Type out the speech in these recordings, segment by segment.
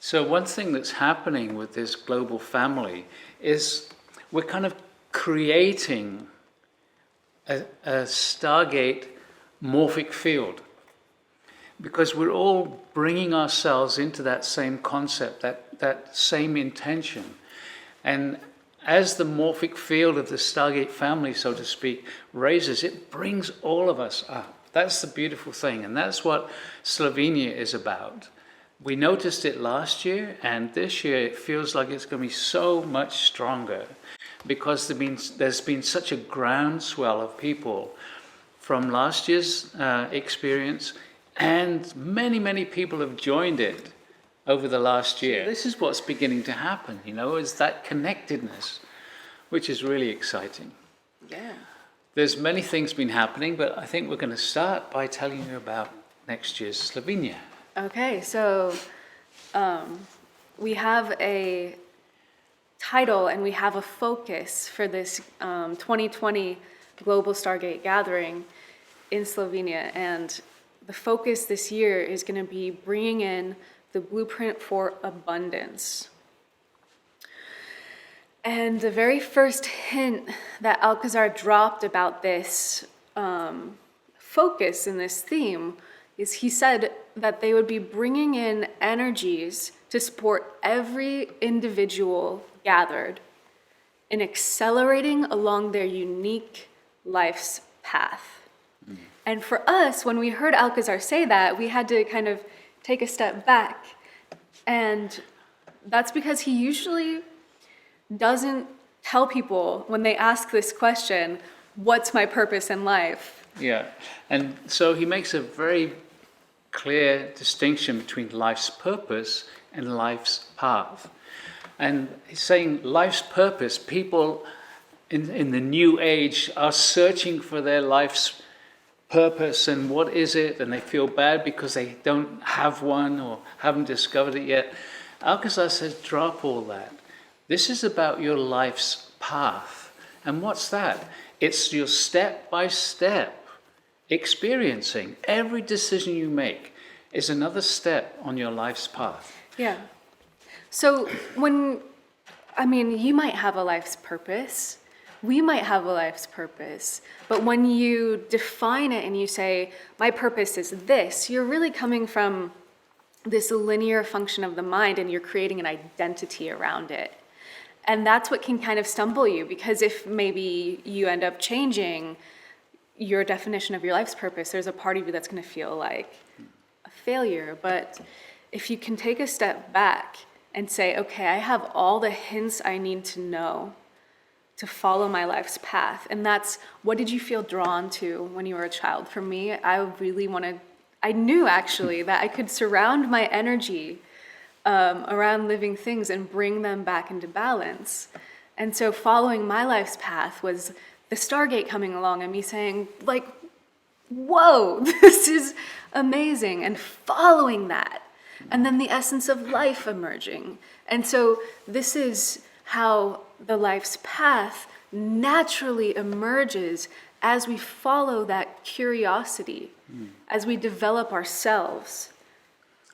So one thing that's happening with this global family is we're kind of creating a Stargate morphic field, because we're all bringing ourselves into that same concept, that same intention. And as the morphic field of the Stargate family, so to speak, raises, it brings all of us up. That's the beautiful thing, and that's what Slovenia is about. We noticed it last year, and this year it feels like it's going to be so much stronger, because there's been such a groundswell of people from last year's experience, and many people have joined it over the last year. This is what's beginning to happen, is that connectedness, which is really exciting. Yeah. There's many things been happening, but I think we're going to start by telling you about next year's Slovenia. Okay, so we have a title and we have a focus for this 2020 Global Stargate Gathering in Slovenia. And the focus this year is going to be bringing in the blueprint for abundance. And the very first hint that Alcazar dropped about this focus in this theme is he said that they would be bringing in energies to support every individual gathered in accelerating along their unique life's path. Mm. And for us, when we heard Alcazar say that, we had to kind of take a step back. And that's because he usually doesn't tell people when they ask this question, what's my purpose in life? Yeah, and so he makes a very clear distinction between life's purpose and life's path. And he's saying life's purpose, people in the new age are searching for their life's purpose and what is it, and they feel bad because they don't have one or haven't discovered it yet. Alcazar says, drop all that. This is about your life's path. And what's that? It's your step-by-step experiencing. Every decision you make is another step on your life's path. Yeah. So you might have a life's purpose. We might have a life's purpose. But when you define it and you say, my purpose is this, you're really coming from this linear function of the mind and you're creating an identity around it. And that's what can kind of stumble you, because if maybe you end up changing your definition of your life's purpose, there's a part of you that's going to feel like a failure. But if you can take a step back and say, okay, I have all the hints I need to know to follow my life's path. And that's, what did you feel drawn to when you were a child? For me, I knew actually that I could surround my energy around living things and bring them back into balance. And so following my life's path was the Stargate coming along and me saying, like, whoa, this is amazing, and following that. And then the essence of life emerging. And so this is how the life's path naturally emerges as we follow that curiosity, as we develop ourselves.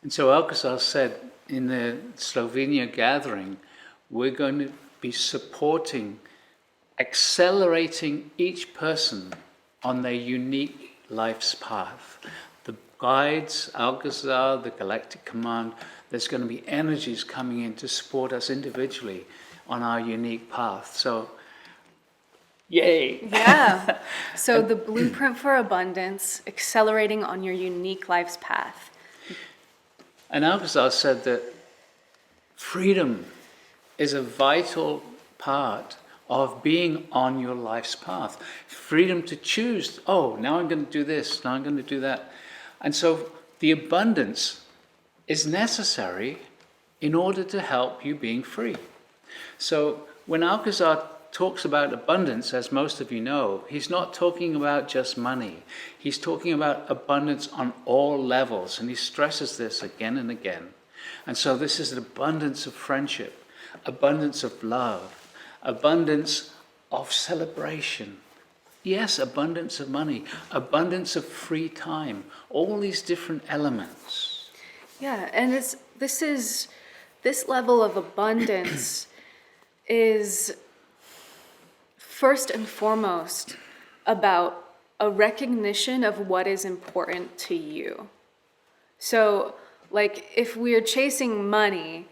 And so Alcazar said, in the Slovenia gathering, we're going to be supporting, accelerating each person on their unique life's path. The guides, Alcazar, the Galactic Command, there's going to be energies coming in to support us individually on our unique path. So, yay! Yeah. So the blueprint for abundance, accelerating on your unique life's path. And Alcazar said that freedom is a vital part of being on your life's path. Freedom to choose, now I'm going to do this, now I'm going to do that. And so the abundance is necessary in order to help you being free. So when Alcazar talks about abundance, as most of you know, he's not talking about just money. He's talking about abundance on all levels, and he stresses this again and again. And so this is an abundance of friendship, abundance of love, abundance of celebration. Yes, abundance of money, abundance of free time, all these different elements. Yeah, and this is this level of abundance is first and foremost about a recognition of what is important to you. So, like, if we're chasing money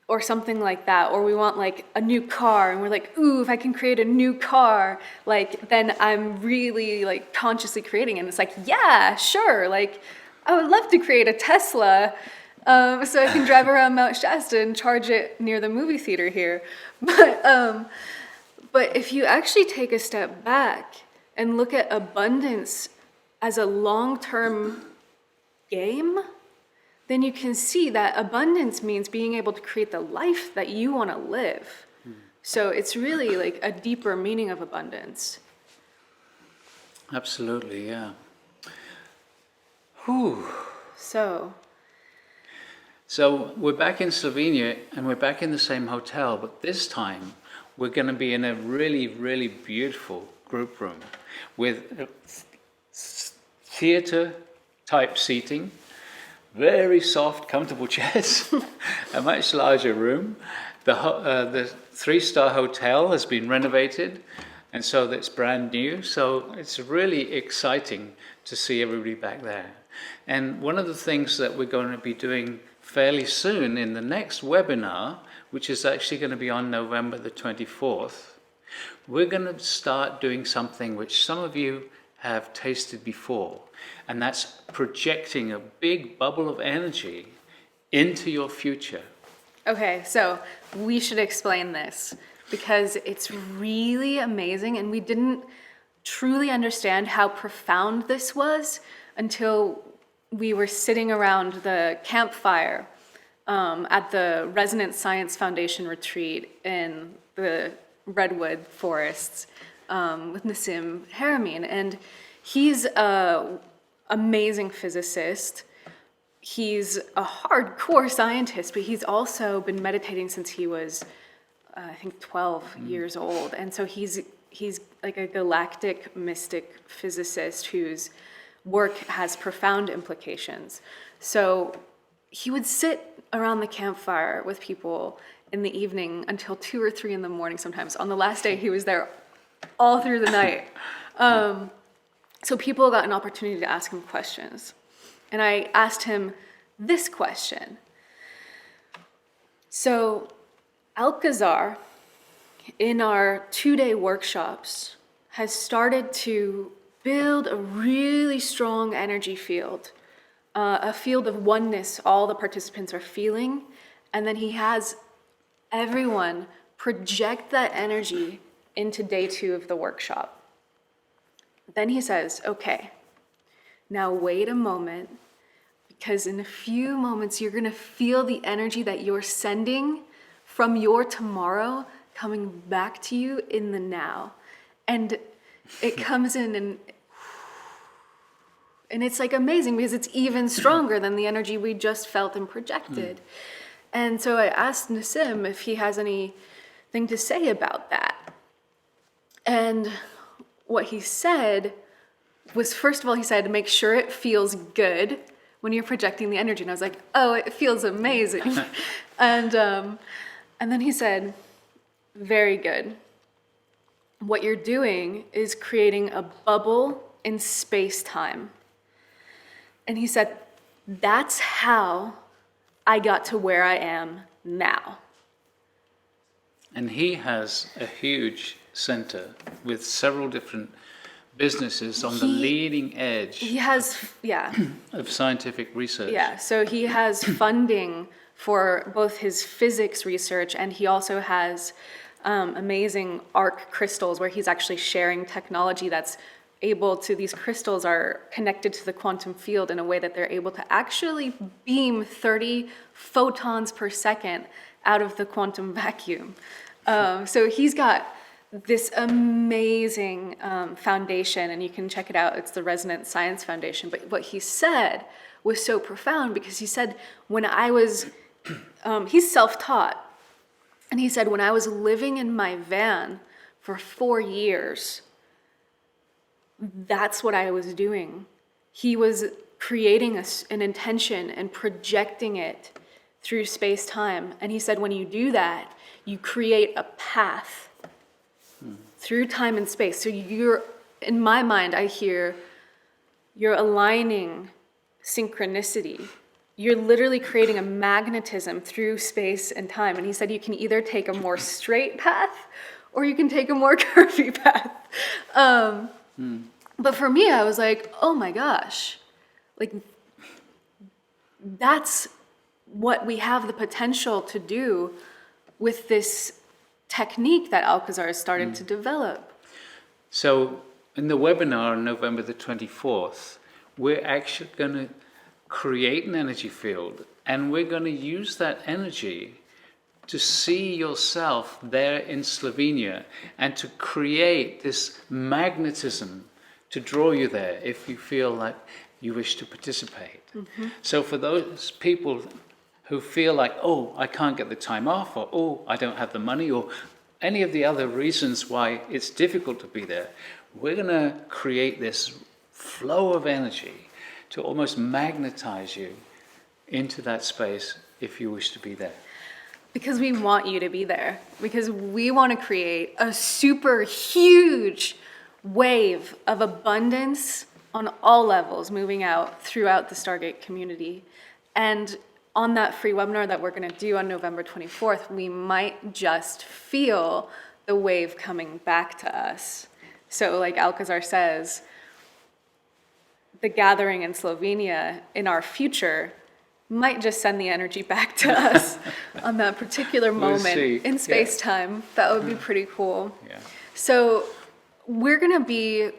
or something like that, or we want like a new car, and we're like, ooh, if I can create a new car, like, then I'm really like consciously creating it. And it's like, yeah, sure, like, I would love to create a Tesla, so I can drive around Mount Shasta and charge it near the movie theater here. But if you actually take a step back and look at abundance as a long-term game, then you can see that abundance means being able to create the life that you want to live. So it's really like a deeper meaning of abundance. Absolutely, yeah. Whew. So we're back in Slovenia, and we're back in the same hotel, but this time we're going to be in a really, really beautiful group room with theater-type seating, very soft, comfortable chairs, a much larger room. The 3-star hotel has been renovated, and so that's brand new. So it's really exciting to see everybody back there. And one of the things that we're going to be doing fairly soon in the next webinar, which is actually going to be on November the 24th, we're going to start doing something which some of you have tasted before, and that's projecting a big bubble of energy into your future. okay, so we should explain this because it's really amazing, and we didn't truly understand how profound this was until we were sitting around the campfire at the Resonance Science Foundation retreat in the redwood forests with Nassim Haramein. And he's an amazing physicist. He's a hardcore scientist, but he's also been meditating since he was, I think, 12 years old. And so he's like a galactic mystic physicist whose work has profound implications. So he would sit around the campfire with people in the evening until 2 or 3 in the morning sometimes. On the last day, he was there all through the night. So people got an opportunity to ask him questions. And I asked him this question. So Alcazar, in our 2-day workshops, has started to build a really strong energy field, a field of oneness all the participants are feeling, and then he has everyone project that energy into day 2 of the workshop. Then he says, okay, now wait a moment, because in a few moments you're going to feel the energy that you're sending from your tomorrow coming back to you in the now. And it comes in and it's like amazing because it's even stronger than the energy we just felt and projected. And so I asked Nassim if he has anything to say about that. And what he said was, first of all, he said, make sure it feels good when you're projecting the energy. And I was like, oh, it feels amazing. And then he said, very good. What you're doing is creating a bubble in space-time. And he said, that's how I got to where I am now. And he has a huge center with several different businesses on the leading edge He has, yeah. of scientific research. Yeah, so he has funding for both his physics research, and he also has amazing arc crystals where he's actually sharing technology that's able to, these crystals are connected to the quantum field in a way that they're able to actually beam 30 photons per second out of the quantum vacuum. So he's got this amazing foundation, and you can check it out. It's the Resonance Science Foundation. But what he said was so profound because he said, when I was, he's self-taught, and he said, when I was living in my van for 4 years, that's what I was doing. He was creating an intention and projecting it through space-time. And he said when you do that, you create a path through time and space. So you're, in my mind, I hear you're aligning synchronicity. You're literally creating a magnetism through space and time. And he said you can either take a more straight path or you can take a more curvy path. But for me, I was like, oh my gosh, like that's what we have the potential to do with this technique that Alcazar has started to develop. So in the webinar on November the 24th, we're actually going to create an energy field, and we're going to use that energy to see yourself there in Slovenia and to create this magnetism to draw you there if you feel like you wish to participate. So for those people who feel like, oh, I can't get the time off, or oh, I don't have the money, or any of the other reasons why it's difficult to be there, we're going to create this flow of energy to almost magnetize you into that space if you wish to be there. Because we want you to be there. Because we want to create a super huge wave of abundance on all levels moving out throughout the Stargate community. And on that free webinar that we're going to do on November 24th, we might just feel the wave coming back to us. So like Alcazar says, the gathering in Slovenia in our future might just send the energy back to us on that particular moment in space-time. That would be pretty cool. Yeah. So we're going to be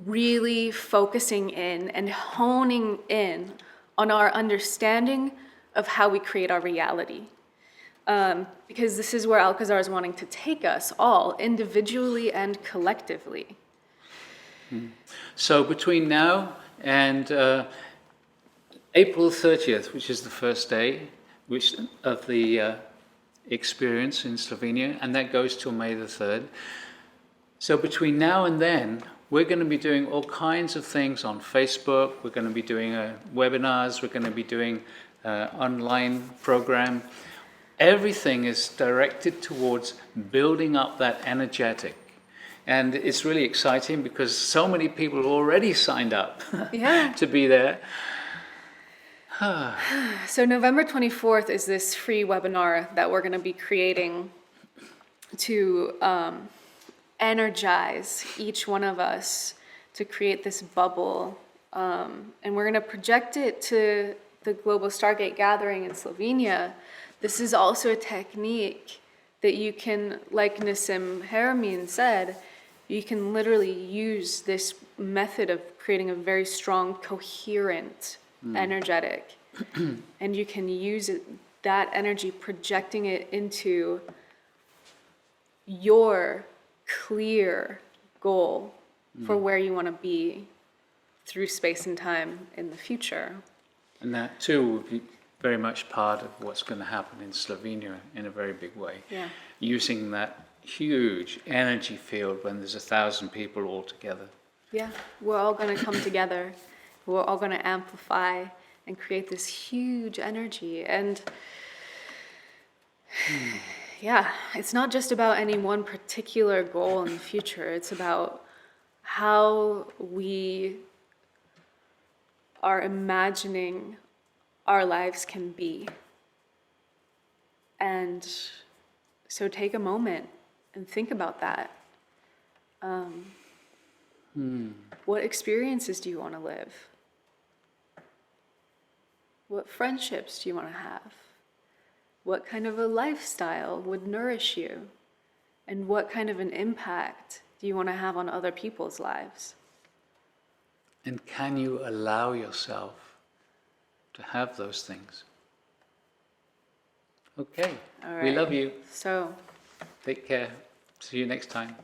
really focusing in and honing in on our understanding of how we create our reality. Because this is where Alcazar is wanting to take us all, individually and collectively. So between now and April 30th, which is the first day of the experience in Slovenia, and that goes till May the 3rd. So between now and then, we're going to be doing all kinds of things on Facebook. We're going to be doing webinars. We're going to be doing online program. Everything is directed towards building up that energetic. And it's really exciting because so many people already signed up to be there. So November 24th is this free webinar that we're going to be creating to energize each one of us to create this bubble. And we're going to project it to the Global Stargate Gathering in Slovenia. This is also a technique that you can, like Nassim Haramein said, you can literally use this method of creating a very strong, coherent, energetic. And you can use it, that energy, projecting it into your clear goal for where you want to be through space and time in the future. And that too will be very much part of what's going to happen in Slovenia in a very big way. Yeah. Using that huge energy field when there's 1,000 people all together. Yeah, we're all going to come together. We're all going to amplify and create this huge energy. And yeah, it's not just about any one particular goal in the future. It's about how we are imagining our lives can be. And so take a moment and think about that. What experiences do you want to live? What friendships do you want to have? What kind of a lifestyle would nourish you? And what kind of an impact do you want to have on other people's lives? And can you allow yourself to have those things? Okay. All right. We love you. So, Take care. See you next time.